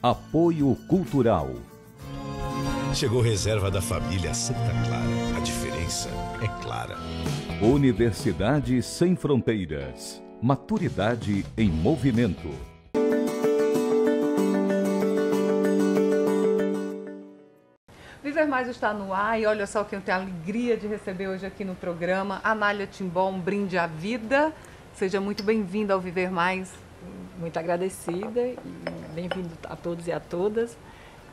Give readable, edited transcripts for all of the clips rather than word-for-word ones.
Apoio Cultural. Chegou reserva da família Santa Clara. A diferença é clara. Universidade Sem Fronteiras. Maturidade em movimento. Viver Mais está no ar e olha só quem eu tenho a alegria de receber hoje aqui no programa, Anália Timbó, um brinde à vida. Seja muito bem-vinda ao Viver Mais. Muito agradecida e bem-vindo a todos e a todas.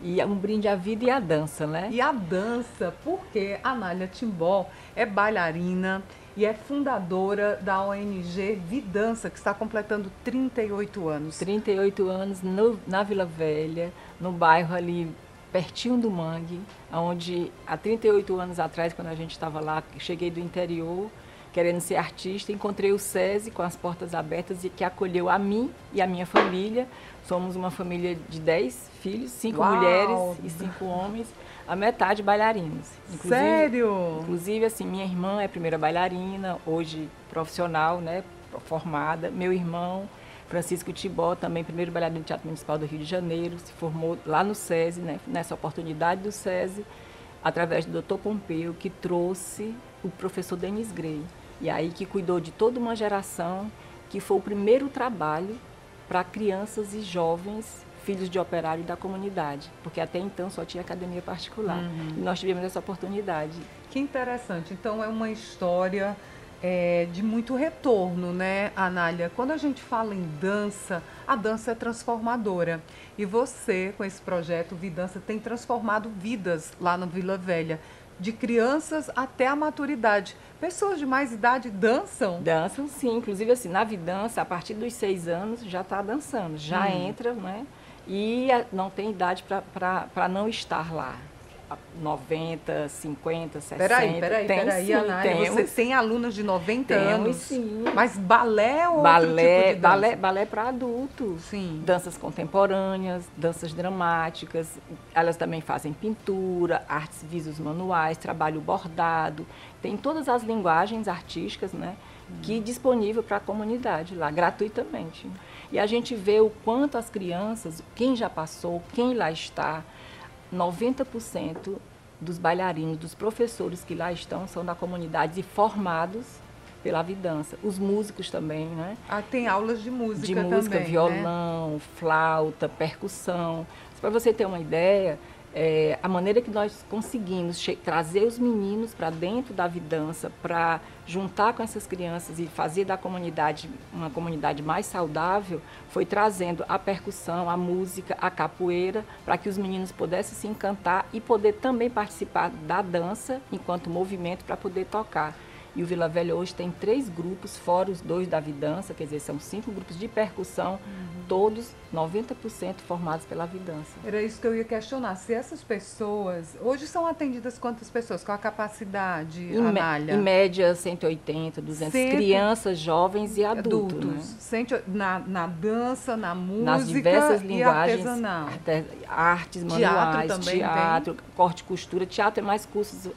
E é um brinde à vida e à dança, né? E a dança, porque a Anália Timbó é bailarina e é fundadora da ONG Vidança, que está completando 38 anos. 38 anos na Vila Velha, no bairro ali pertinho do Mangue, onde há 38 anos atrás, quando a gente estava lá, cheguei do interior, querendo ser artista, encontrei o SESI com as portas abertas e que acolheu a mim e a minha família. Somos uma família de 10 filhos, 5 mulheres e 5 homens, a metade bailarinos. Sério? Inclusive, assim, minha irmã é a primeira bailarina, hoje profissional, né, formada. Meu irmão, Francisco Timbó, também primeiro bailarino do Teatro Municipal do Rio de Janeiro, se formou lá no SESI, né, nessa oportunidade do SESI, através do Dr. Pompeu, que trouxe o professor Denis Grey. E aí que cuidou de toda uma geração, que foi o primeiro trabalho para crianças e jovens, filhos de operário da comunidade, porque até então só tinha academia particular. E nós tivemos essa oportunidade. Que interessante. Então é uma história de muito retorno, né, Anália? Quando a gente fala em dança, a dança é transformadora. E você, com esse projeto Vidança, tem transformado vidas lá na Vila Velha, de crianças até a maturidade. Pessoas de mais idade dançam? Dançam, sim. Inclusive, assim, na Vidança, a partir dos 6 anos, já está dançando. Já entra, né? E não tem idade para não estar lá. 90, 50, 60. Peraí, Anália. Você tem alunas de 90 anos? Sim. Mas balé é outro tipo de dança? Balé para adultos. Sim. Danças contemporâneas, danças dramáticas. Elas também fazem pintura, artes visuais manuais, trabalho bordado. Tem todas as linguagens artísticas, né? Que é disponível para a comunidade lá, gratuitamente. E a gente vê o quanto as crianças, quem já passou, quem lá está, 90% dos bailarinos, dos professores que lá estão, são da comunidade e formados pela Vidança. Os músicos também, né? Tem aulas de música também, de música, violão, né? Flauta, percussão. Para você ter uma ideia, a maneira que nós conseguimos trazer os meninos para dentro da Vidança, para juntar com essas crianças e fazer da comunidade uma comunidade mais saudável, foi trazendo a percussão, a música, a capoeira, para que os meninos pudessem se encantar e poder também participar da dança enquanto movimento para poder tocar. E o Vila Velha hoje tem 3 grupos, fora os 2 da Vidança, quer dizer, são 5 grupos de percussão, todos 90% formados pela Vidança. Era isso que eu ia questionar. Se essas pessoas, hoje são atendidas quantas pessoas? Qual a capacidade, Anália? Em média, 180, 200 crianças, jovens e adultos. Né? Na dança, na música, nas diversas linguagens, artes manuais, teatro, corte e costura. Teatro é mais cursos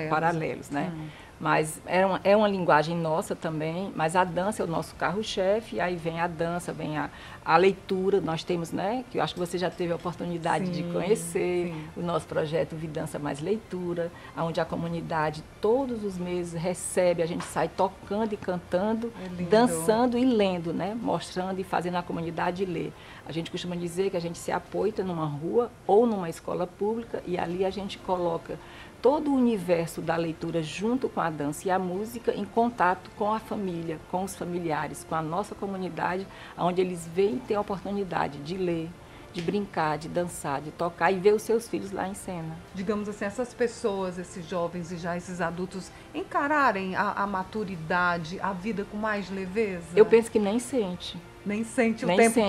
paralelos, né? Mas é uma linguagem nossa também, mas a dança é o nosso carro-chefe, e aí vem a dança, vem a leitura. Nós temos, né, que eu acho que você já teve a oportunidade de conhecer, o nosso projeto Vidança Mais Leitura, onde a comunidade todos os meses recebe, a gente sai tocando e cantando, dançando e lendo, né, mostrando e fazendo a comunidade ler. A gente costuma dizer que a gente se apoia numa rua ou numa escola pública, e ali a gente coloca todo o universo da leitura junto com a dança e a música em contato com a família, com os familiares, com a nossa comunidade, onde eles veem e têm a oportunidade de ler, de brincar, de dançar, de tocar e ver os seus filhos lá em cena. Digamos assim, essas pessoas, esses jovens e já esses adultos encararem a maturidade, a vida com mais leveza? Eu penso que nem sente. Nem sente o tempo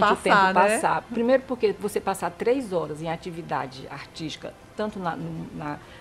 passar. Primeiro porque você passar 3 horas em atividade artística, tanto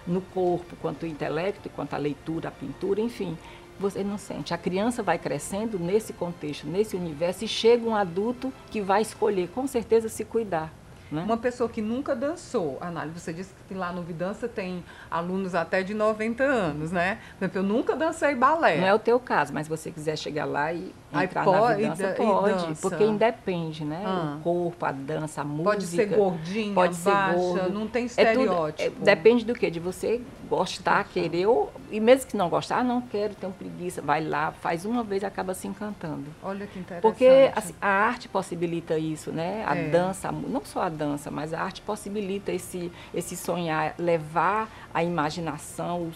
no corpo, quanto o intelecto, quanto a leitura, a pintura, enfim, você não sente. A criança vai crescendo nesse contexto, nesse universo, e chega um adulto que vai escolher, com certeza, se cuidar. Né? Uma pessoa que nunca dançou, Anália, você disse que lá no Vidança tem alunos até de 90 anos, né? Por exemplo, eu nunca dancei balé. Não é o teu caso, mas se você quiser chegar lá e entrar na dança? Pode, dança? porque independe, né? O corpo, a dança, a música. Pode ser gordinha, pode baixa, ser gordo. não tem estereótipo. Depende do quê? De você gostar, querer, e mesmo que não gostar, não quero, tenho preguiça, vai lá, faz uma vez e acaba se encantando. Olha que interessante. Porque assim, a arte possibilita isso, né? A dança, não só a dança, mas a arte possibilita esse sonhar, levar a imaginação,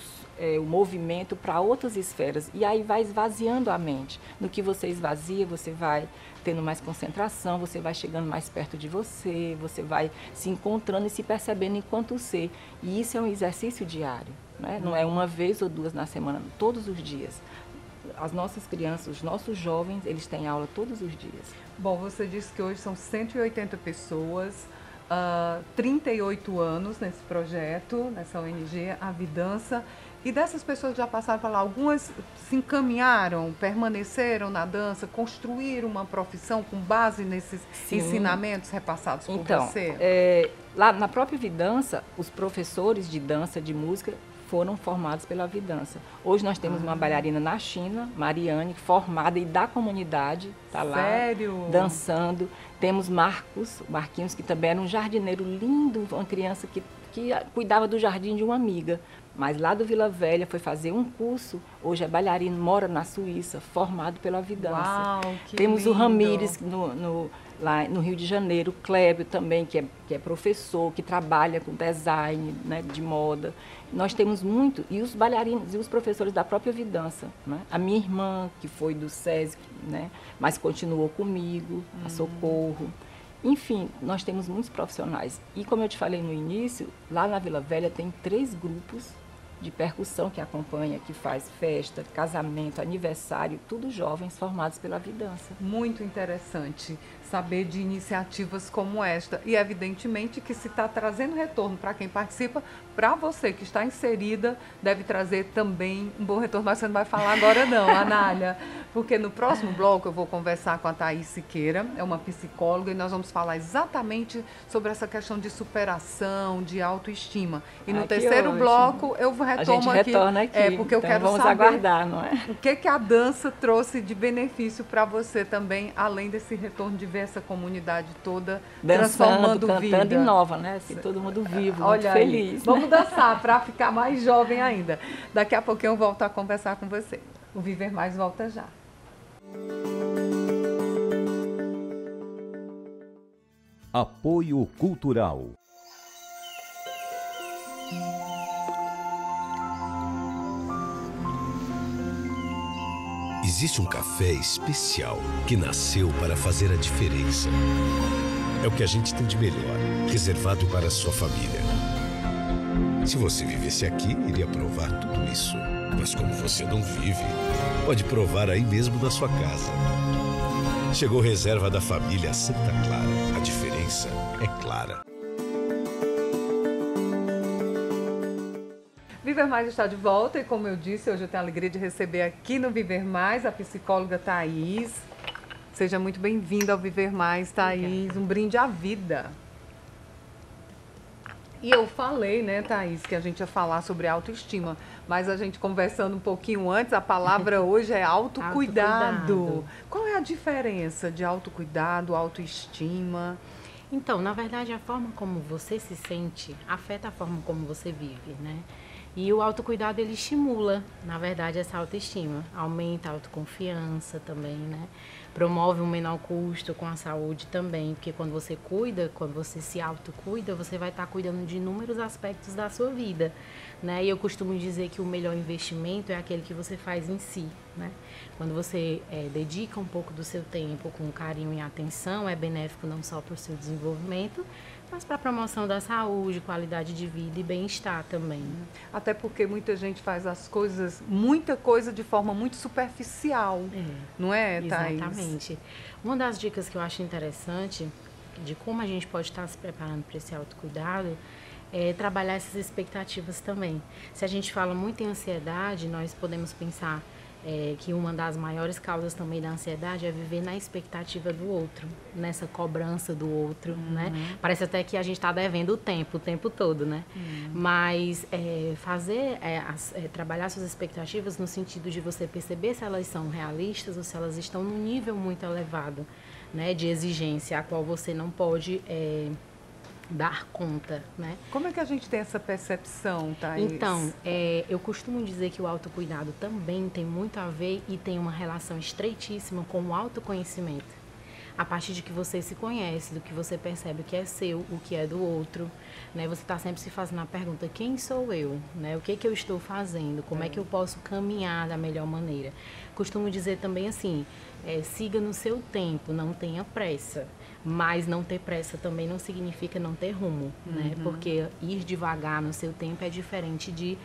o movimento para outras esferas. E aí vai esvaziando a mente. No que você esvazia, você vai tendo mais concentração, você vai chegando mais perto de você, você vai se encontrando e se percebendo enquanto ser. E isso é um exercício diário, né? Não é uma vez ou duas na semana, todos os dias. As nossas crianças, os nossos jovens, eles têm aula todos os dias. Bom, você disse que hoje são 180 pessoas, 38 anos nesse projeto, nessa ONG, a Vidança. E dessas pessoas que já passaram por lá, algumas se encaminharam, permaneceram na dança, construíram uma profissão com base nesses ensinamentos repassados por você? Lá na própria Vidança, os professores de dança, de música, foram formados pela Vidança. Hoje nós temos uma bailarina na China, Mariane, formada e da comunidade, está lá dançando. Temos Marquinhos, que também era um jardineiro lindo, uma criança que cuidava do jardim de uma amiga. Mas lá do Vila Velha foi fazer um curso, hoje é bailarino, mora na Suíça, formado pela Vidança. Uau, que Temos lindo. O Ramires lá no Rio de Janeiro, o Clébio também, que é professor, que trabalha com design, né, de moda. Nós temos muito, e os bailarinos e os professores da própria Vidança, né? A minha irmã, que foi do SESC, né, mas continuou comigo, a Socorro. Enfim, nós temos muitos profissionais. E como eu te falei no início, lá na Vila Velha tem 3 grupos de percussão que acompanha, que faz festa, casamento, aniversário, tudo jovens formados pela Vidança. Muito interessante saber de iniciativas como esta. E evidentemente que se está trazendo retorno para quem participa, para você que está inserida, deve trazer também um bom retorno. Mas você não vai falar agora não, Anália, porque no próximo bloco eu vou conversar com a Thaís Siqueira, é uma psicóloga, e nós vamos falar exatamente sobre essa questão de superação, de autoestima. E no terceiro bloco eu retomo aqui. Porque eu quero vamos saber aguardar, não é? o que a dança trouxe de benefício para você também, além desse retorno de ver essa comunidade toda transformando vida. Cantando e nova, né? Assim, todo mundo vivo, olha muito feliz. Aí. Vamos dançar para ficar mais jovem ainda. Daqui a pouquinho eu volto a conversar com você. O Viver Mais volta já. Apoio Cultural. Existe um café especial que nasceu para fazer a diferença. É o que a gente tem de melhor, reservado para a sua família. Se você vivesse aqui, iria provar tudo isso. Mas como você não vive, pode provar aí mesmo na sua casa. Chegou reserva da família Santa Clara. A diferença é clara. Viver Mais está de volta e, como eu disse, hoje eu tenho a alegria de receber aqui no Viver Mais a psicóloga Thaís. Seja muito bem-vinda ao Viver Mais, Thaís. Um brinde à vida. E eu falei, né, Thaís, que a gente ia falar sobre autoestima, mas a gente conversando um pouquinho antes, a palavra hoje é autocuidado. Qual é a diferença de autocuidado, autoestima? Então, na verdade, a forma como você se sente afeta a forma como você vive, né? E o autocuidado, ele estimula, na verdade, essa autoestima. Aumenta a autoconfiança também, né? Promove um menor custo com a saúde também, porque quando você cuida, quando você se autocuida, você vai estar cuidando de inúmeros aspectos da sua vida, né? E eu costumo dizer que o melhor investimento é aquele que você faz em si, né? Quando você dedica um pouco do seu tempo com carinho e atenção, é benéfico não só para o seu desenvolvimento, mas para a promoção da saúde, qualidade de vida e bem-estar também. Até porque muita gente faz as coisas, muita coisa de forma muito superficial, não é, Thaís? Exatamente. Uma das dicas que eu acho interessante de como a gente pode estar se preparando para esse autocuidado é trabalhar essas expectativas também. Se a gente fala muito em ansiedade, nós podemos pensar que uma das maiores causas também da ansiedade é viver na expectativa do outro, nessa cobrança do outro, né? Parece até que a gente está devendo o tempo todo, né? Mas trabalhar suas expectativas no sentido de você perceber se elas são realistas ou se elas estão num nível muito elevado, né, de exigência, a qual você não pode dar conta, né? Como é que a gente tem essa percepção, Thaís? Então, eu costumo dizer que o autocuidado também tem muito a ver e tem uma relação estreitíssima com o autoconhecimento. A partir de que você se conhece, do que você percebe o que é seu, o que é do outro, né? Você está sempre se fazendo a pergunta, quem sou eu? Né? O que eu estou fazendo? Como é que eu posso caminhar da melhor maneira? Costumo dizer também assim, siga no seu tempo, não tenha pressa. Mas não ter pressa também não significa não ter rumo, né? Porque ir devagar no seu tempo é diferente de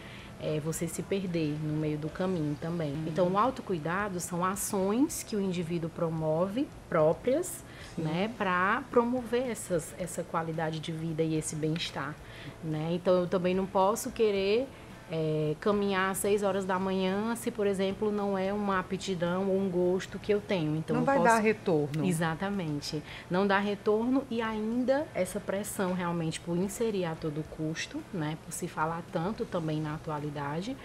você se perder no meio do caminho também. Então, o autocuidado são ações que o indivíduo promove próprias, né, para promover essa qualidade de vida e esse bem-estar, né? Então, eu também não posso querer caminhar às 6 horas da manhã se, por exemplo, não é uma aptidão ou um gosto que eu tenho. Então, não vai dar retorno. Exatamente. Não dá retorno e ainda essa pressão realmente por inserir a todo custo, né, por se falar tanto também na atualidade,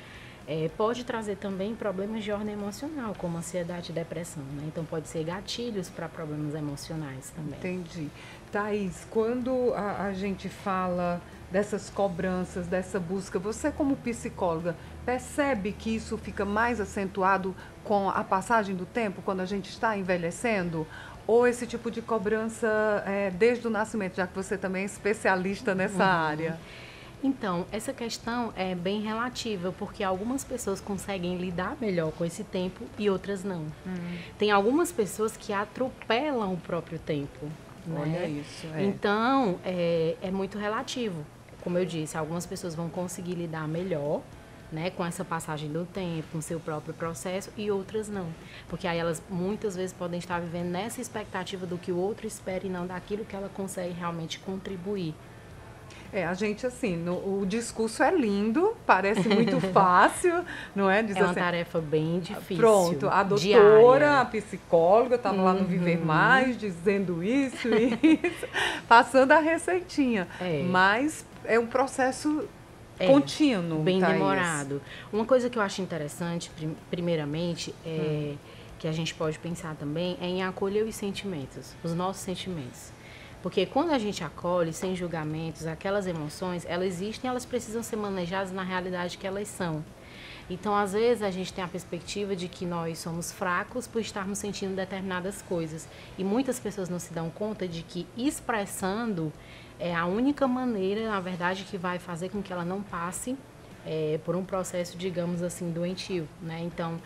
pode trazer também problemas de ordem emocional, como ansiedade e depressão, né? Então, pode ser gatilhos para problemas emocionais também. Entendi. Thaís, quando a gente fala dessas cobranças, dessa busca, você como psicóloga, percebe que isso fica mais acentuado com a passagem do tempo, quando a gente está envelhecendo? Ou esse tipo de cobrança desde o nascimento, já que você também é especialista nessa área? Então, essa questão é bem relativa, porque algumas pessoas conseguem lidar melhor com esse tempo e outras não. Tem algumas pessoas que atropelam o próprio tempo. Né? Olha isso. Então, é muito relativo. Como eu disse, algumas pessoas vão conseguir lidar melhor, né, com essa passagem do tempo, com o seu próprio processo, e outras não. Porque aí elas muitas vezes podem estar vivendo nessa expectativa do que o outro espera e não daquilo que ela consegue realmente contribuir. A gente, assim, o discurso é lindo, parece muito fácil, não é? Diz uma assim, tarefa bem difícil. Pronto, a doutora, diária. A psicóloga, estava lá no Viver Mais, dizendo isso e isso, passando a receitinha. Mas é um processo contínuo. Bem Thaís. demorado. Uma coisa que eu acho interessante, primeiramente, que a gente pode pensar também, é em acolher os sentimentos, os nossos sentimentos. Porque quando a gente acolhe, sem julgamentos, aquelas emoções, elas existem, elas precisam ser manejadas na realidade que elas são. Então, às vezes, a gente tem a perspectiva de que nós somos fracos por estarmos sentindo determinadas coisas. E muitas pessoas não se dão conta de que expressando é a única maneira, na verdade, que vai fazer com que ela não passe por um processo, digamos assim, doentio, né? Então,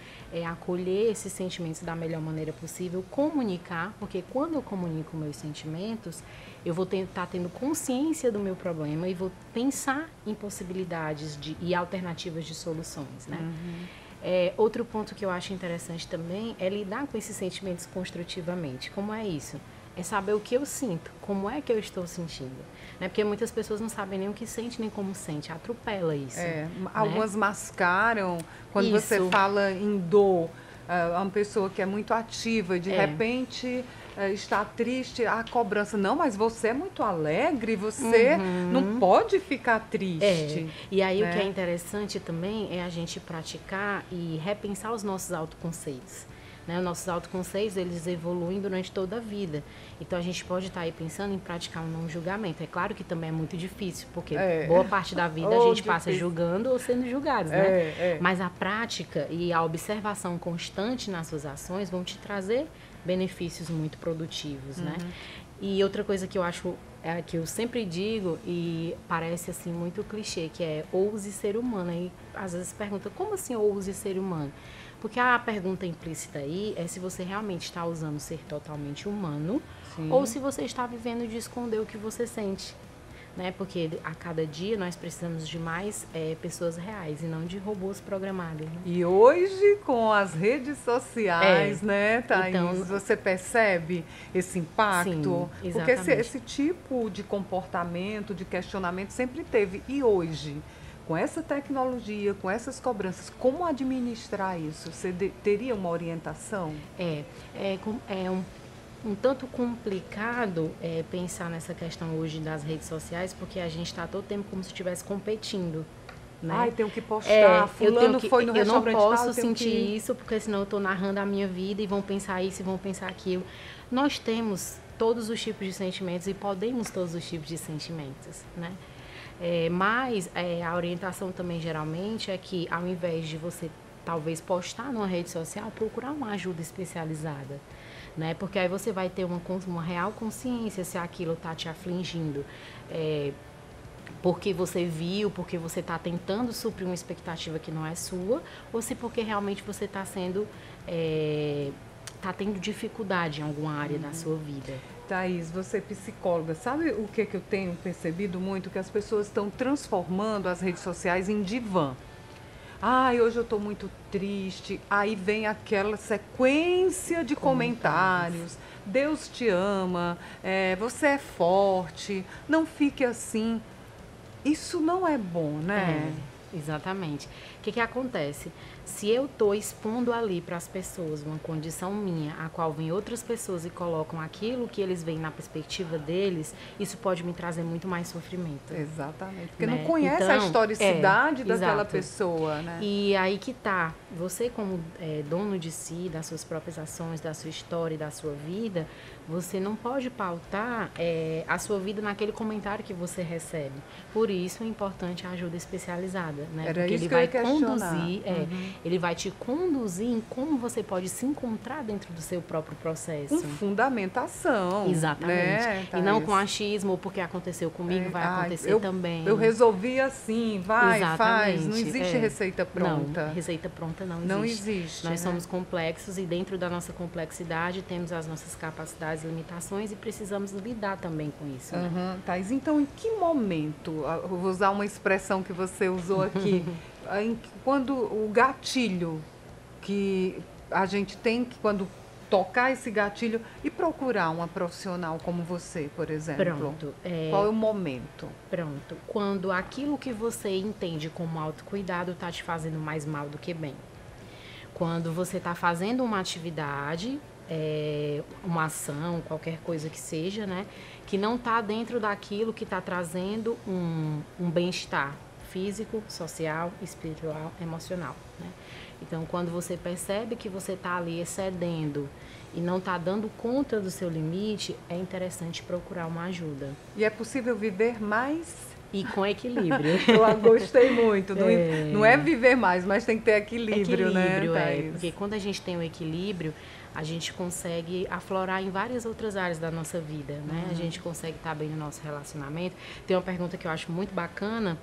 acolher esses sentimentos da melhor maneira possível, comunicar, porque quando eu comunico meus sentimentos, eu vou estar tendo consciência do meu problema e vou pensar em possibilidades e alternativas de soluções, né? Outro ponto que eu acho interessante também é lidar com esses sentimentos construtivamente. Como é isso? É saber o que eu sinto, como é que eu estou sentindo. Né? Porque muitas pessoas não sabem nem o que sente, nem como sente. Atropela isso. Né? Algumas mascaram. Quando você fala em dor, uma pessoa que é muito ativa, de repente está triste, a cobrança. Não, mas você é muito alegre, você não pode ficar triste. E aí, né? O que é interessante também é a gente praticar e repensar os nossos autoconceitos. Né? Os nossos autoconceitos, eles evoluem durante toda a vida. Então, a gente pode estar aí pensando em praticar um não julgamento. É claro que também é muito difícil, porque boa parte da vida a gente passa julgando ou sendo julgados, né? Mas a prática e a observação constante nas suas ações vão te trazer benefícios muito produtivos, né? E outra coisa que eu acho, que eu sempre digo, e parece assim muito clichê, que é ouse ser humano. Aí, às vezes, pergunta, como assim ouse ser humano? Porque a pergunta implícita aí é se você realmente está usando ser totalmente humano ou se você está vivendo de esconder o que você sente. Né? Porque a cada dia nós precisamos de mais pessoas reais e não de robôs programados. Né? E hoje, com as redes sociais, né, Thaís, então, você percebe esse impacto? Sim, porque esse tipo de comportamento, de questionamento sempre teve. E hoje? com essa tecnologia, com essas cobranças, como administrar isso? Você teria uma orientação? É um tanto complicado pensar nessa questão hoje das redes sociais, porque a gente está todo tempo como se estivesse competindo. Né? Ai, tenho que postar, fulano foi no restaurante. Eu não posso sentir isso, porque senão eu estou narrando a minha vida e vão pensar isso e vão pensar aquilo. Nós temos todos os tipos de sentimentos e podemos todos os tipos de sentimentos, né? Mas a orientação também geralmente é que ao invés de você talvez postar numa rede social, procurar uma ajuda especializada, né? Porque aí você vai ter uma real consciência se aquilo está te afligindo, porque você viu, porque você está tentando suprir uma expectativa que não é sua, ou se porque realmente você está tendo dificuldade em alguma área da sua vida. Thaís, você é psicóloga, sabe o que eu tenho percebido muito? Que as pessoas estão transformando as redes sociais em divã. Ai, hoje eu estou muito triste. Aí vem aquela sequência de comentários. Deus te ama, você é forte, não fique assim. Isso não é bom, né? Exatamente. O que acontece? Se eu estou expondo ali para as pessoas uma condição minha, a qual vem outras pessoas e colocam aquilo que eles veem na perspectiva deles, isso pode me trazer muito mais sofrimento. Exatamente. Porque né? não conhece a historicidade daquela pessoa, né? E aí que tá. Você como dono de si, das suas próprias ações, da sua história e da sua vida, você não pode pautar a sua vida naquele comentário que você recebe. Por isso é importante a ajuda especializada, né? Era porque isso ele que eu vai ia questionar. conduzir, ele vai te conduzir em como você pode se encontrar dentro do seu próprio processo. Com fundamentação. Exatamente. Né, e não com achismo, ou porque aconteceu comigo, vai acontecer também. Eu resolvi assim, vai, Exatamente. faz. Não existe receita pronta. Não, receita pronta não existe. Não existe. Nós somos complexos e dentro da nossa complexidade temos as nossas capacidades e limitações e precisamos lidar também com isso. Né? Thaís, então em que momento, eu vou usar uma expressão que você usou aqui, quando o gatilho que a gente tem que, quando tocar esse gatilho e procurar uma profissional como você, por exemplo? Pronto. Qual é o momento? Pronto. Quando aquilo que você entende como autocuidado está te fazendo mais mal do que bem. Quando você está fazendo uma atividade, uma ação, qualquer coisa que seja, né, que não está dentro daquilo que está trazendo um bem-estar físico, social, espiritual, emocional, né? Então, quando você percebe que você está ali excedendo e não está dando conta do seu limite, é interessante procurar uma ajuda. E é possível viver mais? E com equilíbrio. Eu gostei muito. Não é viver mais, mas tem que ter equilíbrio, né? Porque quando a gente tem um equilíbrio, a gente consegue aflorar em várias outras áreas da nossa vida, né? A gente consegue estar bem no nosso relacionamento. Tem uma pergunta que eu acho muito bacana,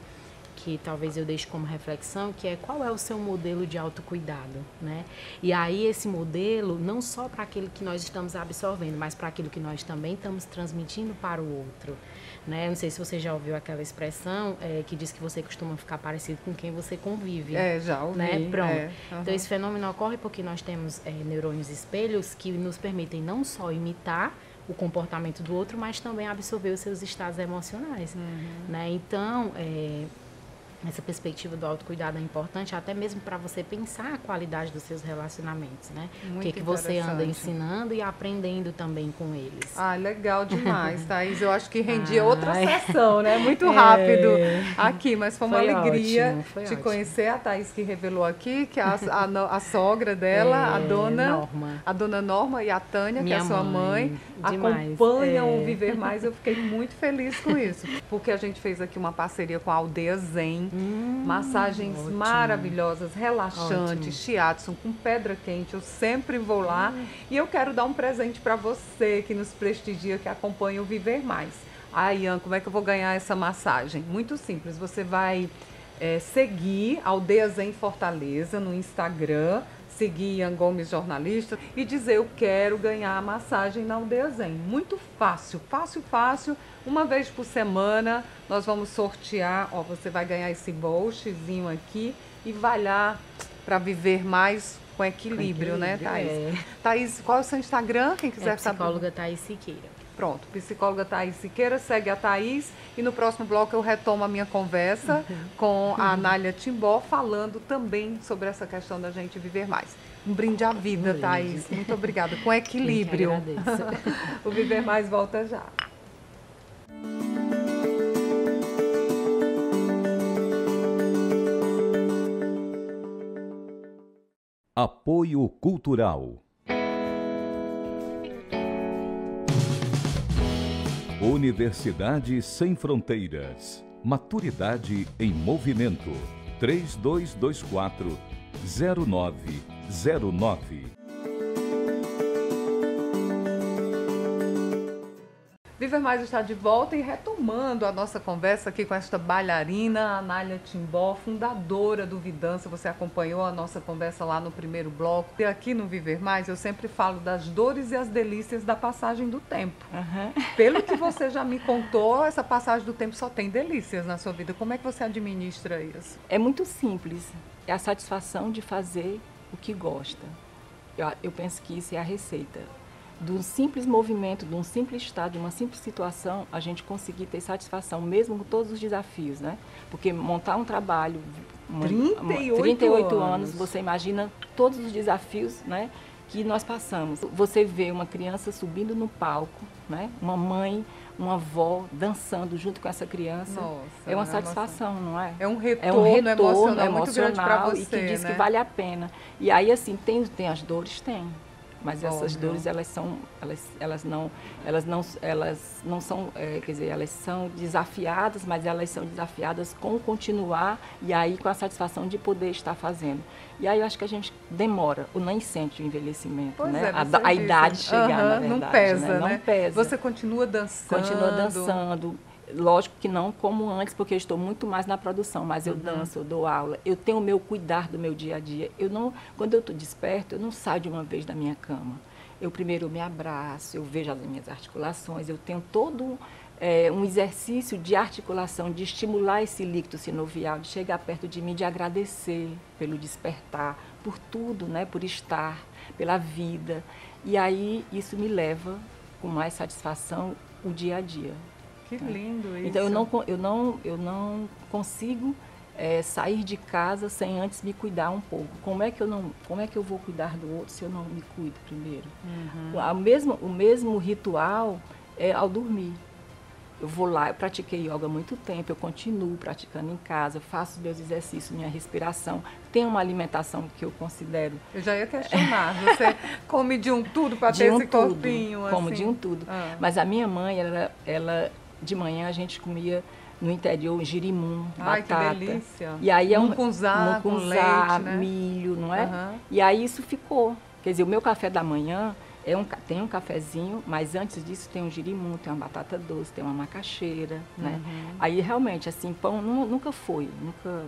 que talvez eu deixe como reflexão, que é qual é o seu modelo de autocuidado, né? E aí esse modelo, não só para aquilo que nós estamos absorvendo, mas para aquilo que nós também estamos transmitindo para o outro, né? Não sei se você já ouviu aquela expressão que diz que você costuma ficar parecido com quem você convive. Já ouvi. Né? Pronto. Então esse fenômeno ocorre porque nós temos neurônios espelhos que nos permitem não só imitar o comportamento do outro, mas também absorver os seus estados emocionais, né? Então, essa perspectiva do autocuidado é importante até mesmo para você pensar a qualidade dos seus relacionamentos, né? O que você anda ensinando e aprendendo também com eles. Legal demais, Thaís. Eu acho que rendia outra sessão, né? Muito rápido aqui, mas foi uma alegria te conhecer. A Thaís que revelou aqui que a sogra dela, a dona Norma e a Tânia, que é a sua mãe, acompanham o Viver Mais. Eu fiquei muito feliz com isso, porque a gente fez aqui uma parceria com a Aldeia Zen. Massagens maravilhosas, relaxantes, shiatsu com pedra quente. Eu sempre vou lá e eu quero dar um presente para você que nos prestigia, que acompanha o Viver Mais. Ian, como é que eu vou ganhar essa massagem? Muito simples, você vai seguir Aldeia Zen Fortaleza no Instagram, seguir Ian Gomes Jornalista e dizer eu quero ganhar a massagem na Aldeia Zen. Muito fácil, fácil, fácil. Uma vez por semana nós vamos sortear, você vai ganhar esse bolchezinho aqui e vai lá para viver mais com equilíbrio, né, Thaís? Thaís, qual é o seu Instagram? Quem quiser saber. Psicóloga Thaís Siqueira. Pronto, psicóloga Thaís Siqueira, segue a Thaís e no próximo bloco eu retomo a minha conversa com a Anália Timbó, falando também sobre essa questão da gente viver mais. Um brinde à vida, Thaís. Muito obrigada. Com equilíbrio. O Viver Mais volta já. Apoio Cultural. Universidade Sem Fronteiras. Maturidade em movimento. 3224-0909. Viver Mais está de volta e retomando a nossa conversa aqui com esta bailarina, Anália Timbó, fundadora do Vidança. Você acompanhou a nossa conversa lá no primeiro bloco. E aqui no Viver Mais eu sempre falo das dores e as delícias da passagem do tempo. Pelo que você já me contou, essa passagem do tempo só tem delícias na sua vida. Como é que você administra isso? É muito simples. É a satisfação de fazer o que gosta. Eu penso que isso é a receita. De um simples movimento, de um simples estado, de uma simples situação, a gente conseguir ter satisfação, mesmo com todos os desafios, né? Porque montar um trabalho, 38 anos, você imagina todos os desafios, né, que nós passamos. Você vê uma criança subindo no palco, né? Uma mãe, uma avó dançando junto com essa criança. Nossa, é uma satisfação, não é? É um retorno emocional muito grande para você, e que diz, né, que vale a pena. E aí, assim, tem as dores? Tem. Mas essas dores, elas não são, quer dizer, elas são desafiadas, mas elas são desafiadas com continuar e aí com a satisfação de poder estar fazendo. E aí eu acho que a gente demora, ou nem sente o envelhecimento, pois né? É, a idade chegar, na verdade. Não pesa, né? Não pesa. Você continua dançando. Continua dançando. Lógico que não como antes, porque eu estou muito mais na produção, mas eu danço, eu dou aula, eu tenho o meu cuidar do meu dia a dia. Quando eu estou desperto, eu não saio de uma vez da minha cama. Eu primeiro me abraço, eu vejo as minhas articulações, eu tenho todo um exercício de articulação, de estimular esse líquido sinovial, de chegar perto de mim, de agradecer pelo despertar, por tudo, né, por estar, pela vida. E aí isso me leva com mais satisfação o dia a dia. Que lindo isso. Então eu não consigo sair de casa sem antes me cuidar um pouco. Como é que eu vou cuidar do outro se eu não me cuido primeiro? O mesmo ritual é ao dormir. Eu vou lá, eu pratiquei yoga há muito tempo, eu continuo praticando em casa, faço meus exercícios, minha respiração, tenho uma alimentação que eu considero... Eu já ia questionar, você come de um tudo para ter esse corpinho? Como assim. de um tudo. Mas a minha mãe, ela de manhã a gente comia no interior girimum, batata. Que delícia. E aí mucunzá, com leite, né? Milho, não é? E aí isso ficou. Quer dizer, o meu café da manhã tem um cafezinho, mas antes disso tem um girimum, tem uma batata doce, tem uma macaxeira, né? Aí realmente, assim, pão nunca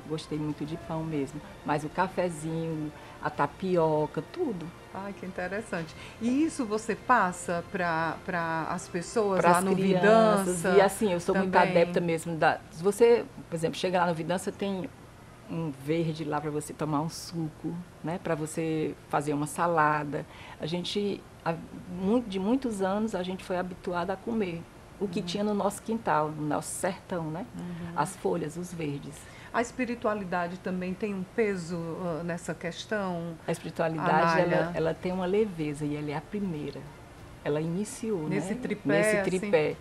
gostei muito de pão mesmo, mas o cafezinho, a tapioca, tudo. Ai, que interessante. E isso você passa para as pessoas pra lá no Vidança? E assim, eu sou muito adepta mesmo se você, por exemplo, chega lá no Vidança, tem um verde lá para você tomar um suco, né? Para você fazer uma salada. De muitos anos, a gente foi habituada a comer o que tinha no nosso quintal, no nosso sertão, né? As folhas, os verdes. A espiritualidade também tem um peso nessa questão? A espiritualidade, ela tem uma leveza e ela é a primeira. Ela iniciou, nesse né? tripé. Nesse tripé.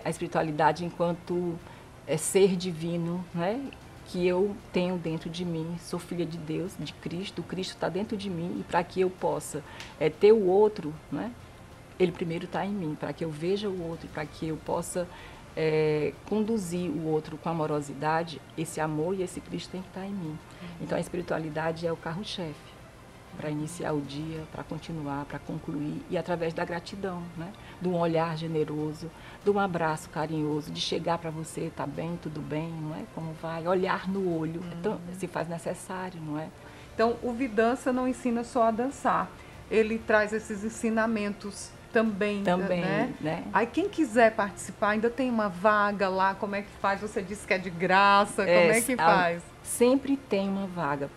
A espiritualidade enquanto ser divino, né? Que eu tenho dentro de mim, sou filha de Deus, de Cristo, o Cristo está dentro de mim e para que eu possa ter o outro, né? Ele primeiro está em mim, para que eu veja o outro, para que eu possa conduzir o outro com amorosidade, esse amor e esse Cristo tem que estar em mim. Então a espiritualidade é o carro-chefe para iniciar o dia, para continuar, para concluir e através da gratidão, né? De um olhar generoso, de um abraço carinhoso, de chegar para você, tá bem, tudo bem, não é? Como vai? Olhar no olho, então se faz necessário, não é? Então o Vidança não ensina só a dançar, ele traz esses ensinamentos também, né? Aí quem quiser participar, ainda tem uma vaga lá, como é que faz? Você disse que é de graça, como é que faz? sempre tem uma vaga.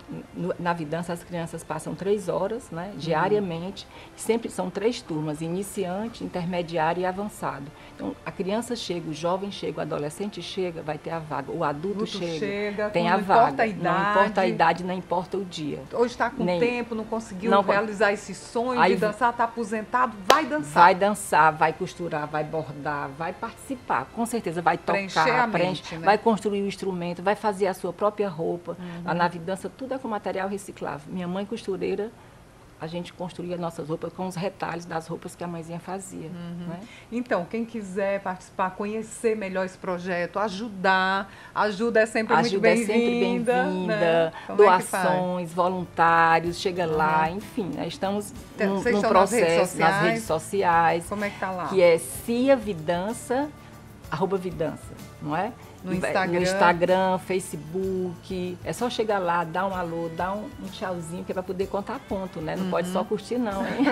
Na Vidança, as crianças passam 3 horas, né, diariamente. Sempre são 3 turmas, iniciante, intermediário e avançado. Então, a criança chega, o jovem chega, o adolescente chega, vai ter a vaga. O adulto chega, tem a vaga. Importa a idade. Não importa a idade, não importa o dia. Hoje está com tempo, não conseguiu realizar esse sonho de dançar, está aposentado, vai dançar. Vai dançar, vai costurar, vai bordar, vai participar. Com certeza vai tocar, mente, né? Vai construir o instrumento, vai fazer a sua própria roupa. A Navidança, tudo é com material reciclável. Minha mãe costureira, a gente construía nossas roupas com os retalhos das roupas que a mãezinha fazia. Né? Então, quem quiser participar, conhecer melhor esse projeto, ajuda é sempre muito bem-vinda. Né? Doações, voluntários, chega lá, enfim, né? Estamos num processo nas redes sociais. Como é que está lá? Que é Cia Vidança, @Vidança, não é? No Instagram. No Instagram, Facebook. É só chegar lá, dar um alô, dar um tchauzinho, que é para poder contar ponto, né? Não pode só curtir, não, hein?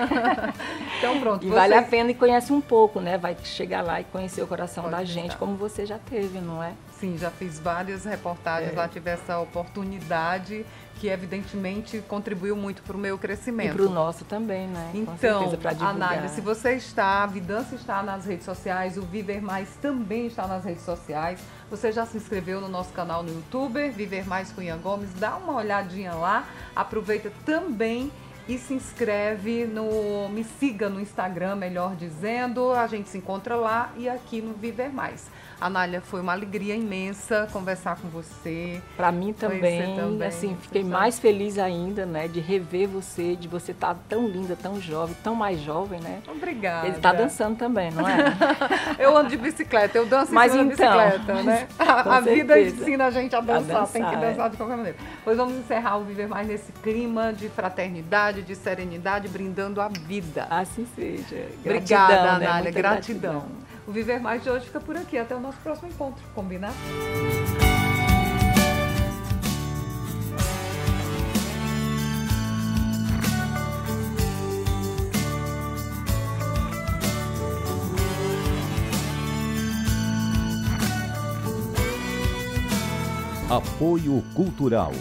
Então, pronto. E vale a pena e conhece um pouco, né? Vai chegar lá e conhecer o coração da gente, como você já teve, não é? Sim, já fiz várias reportagens lá, tive essa oportunidade que evidentemente contribuiu muito para o meu crescimento. E para o nosso também, né? Então, com certeza, para divulgar. Anália, se você está, a Vidança está nas redes sociais, o Viver Mais também está nas redes sociais. Você já se inscreveu no nosso canal no YouTube, Viver Mais com Ian Gomes, dá uma olhadinha lá, aproveita também e se inscreve me siga no Instagram, melhor dizendo, a gente se encontra lá e aqui no Viver Mais. Anália, foi uma alegria imensa conversar com você. Para mim também, assim, fiquei mais feliz ainda, né, de rever você, de você estar tão linda, tão jovem, tão mais jovem, né? Obrigada. Ele está dançando também, não é? Eu ando de bicicleta, eu danço em cima da bicicleta, né? A vida ensina a gente a dançar, tem que dançar de qualquer maneira. Pois vamos encerrar o Viver Mais nesse clima de fraternidade, de serenidade, brindando a vida. Assim seja. Obrigada, gratidão, Anália, né? gratidão. O Viver Mais de hoje fica por aqui. Até o nosso próximo encontro. Combinado? Apoio Cultural.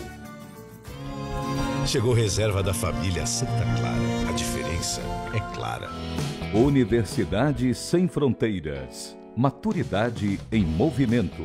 Chegou Reserva da Família Santa Clara. A diferença é clara. Universidade Sem Fronteiras. Maturidade em movimento.